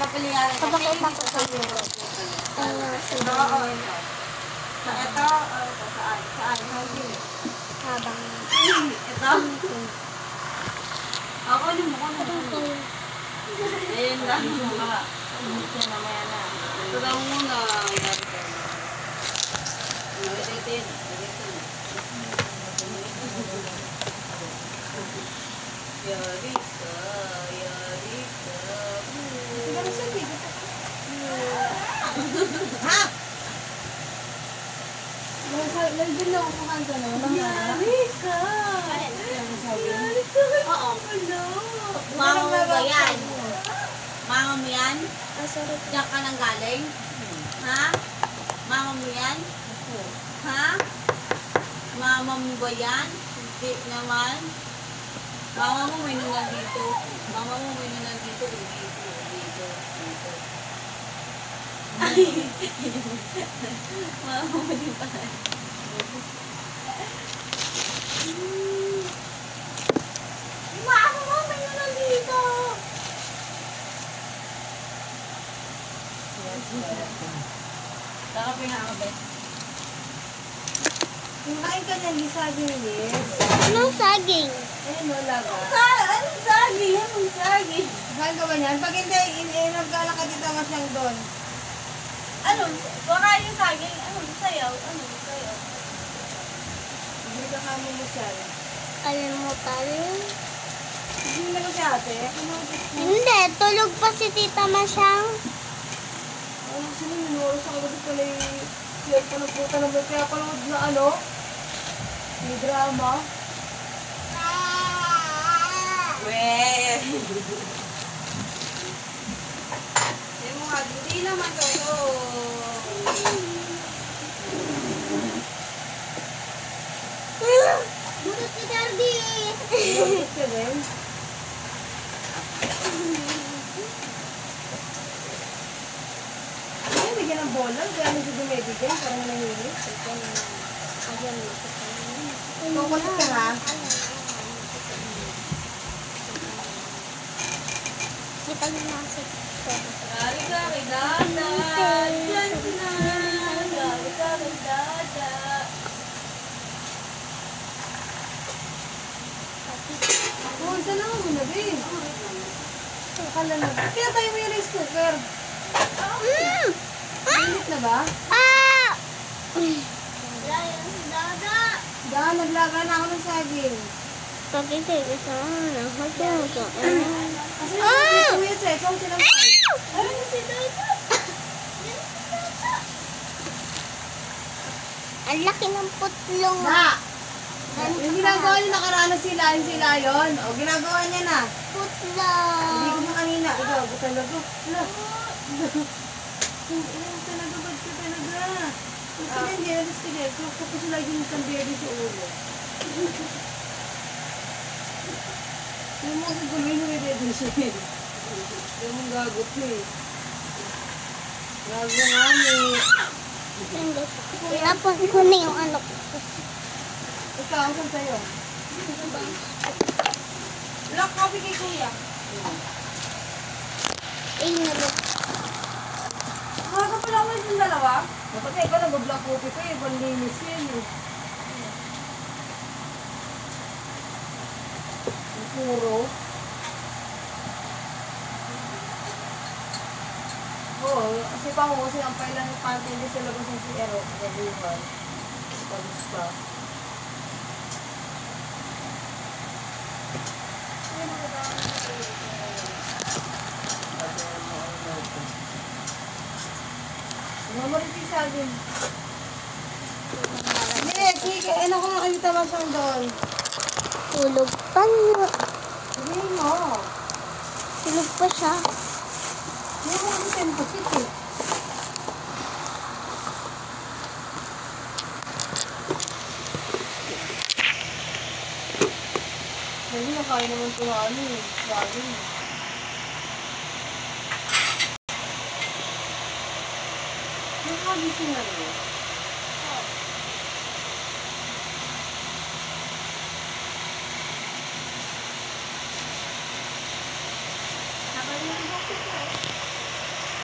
Kapalingalan ka. Kapakita ko sa iyo. Ito, saan? Habang. Ito? Ako, ano mo ko na? Ayun lang. Mamaya na. Ito lang muna. Ito. Yari ka. Ha? Nandun na ako kanta na. Yari ka. Oo. Mama mo ba yan? Mama mo yan? Diyan ka nang galing? Ha? Mama mo yan? Ha? Mama mo ba yan? Hindi naman. Mama mo may nunal dito. Mama mo may nunal dito. Dito. Ay! Mama mo din pala. Mama mo may nunal dito. Saka pinakabes. Kumain ka ng saging, Liz. Anong saging? Ayun, wala ba? Anong saging? Anong saging? Saan ka ba niyan? Pag hindi, nagkala ka dito nga siyang doon. Ano? Baka yung saging. Ano? Sayaw? Ano? Sayaw? Hindi ka kamo mo siya. Alam mo pala? Hindi na ba si ate? Hindi, tulog pa si Tita Masyang. Ano sila, minuoros ako dito pala yung siya pa nagpunta naman. Kaya panood na ano? May drama. Weh! Hindi mo nga, hindi naman kayo. Butot si Darby. Bakit ka rin? Ay, bigyan ng bola. Kaya na siya dumibigyan. Parang nahihilig. Kukulit ka ha? Kita niyo na si Gari ka kay Dada. Diyan na. Gari ka kay Dada. Oo, isa lang mo na, babe. Akala na. Kaya tayo may rice cooker. Init na ba? Dada. Dahil naglaga na ako ng saging. Pagkikita sa ano, hagyan. Kasi yung kuya sa ikaw silang tayo. Ano si Dada? Ang laki ng putlong. Na! Yung ginagawa niya nakaraan sila, yung sila yun. O, ginagawa niya na. Hindi Putlong. ko na kanina. Ikaw, ako talaga. Talaga, bad ka talaga. Kasi hindi, alas ka din. Kapag lagi yung samberi sa ulo. Yung mga sigulwin mo yung ready siya eh. Yung mga gagot mo eh. Gago nga eh. Tapos ko na yung ano ko. Ikaw, saan sa'yo? Black coffee kay Kuya. Ay, nalok. Kaka pala ako yung dalawa. Dapat ikaw nag-black coffee ko eh. Panlinis yan eh. Ang puro. Oo, kasi pangusin ang pailan ng panty hindi sa labas ng CRO. Gabuhan. Pagos pa. Mamaritin sa akin. Hindi, sige. Ano ko nakita ba siyang doon? Tulog pa niya. Hindi mo. Tulog pa siya. Hindi ko nakita yung pasit eh. Hindi na kaya naman ito na ano eh. Bagay eh. Nakagising na rin.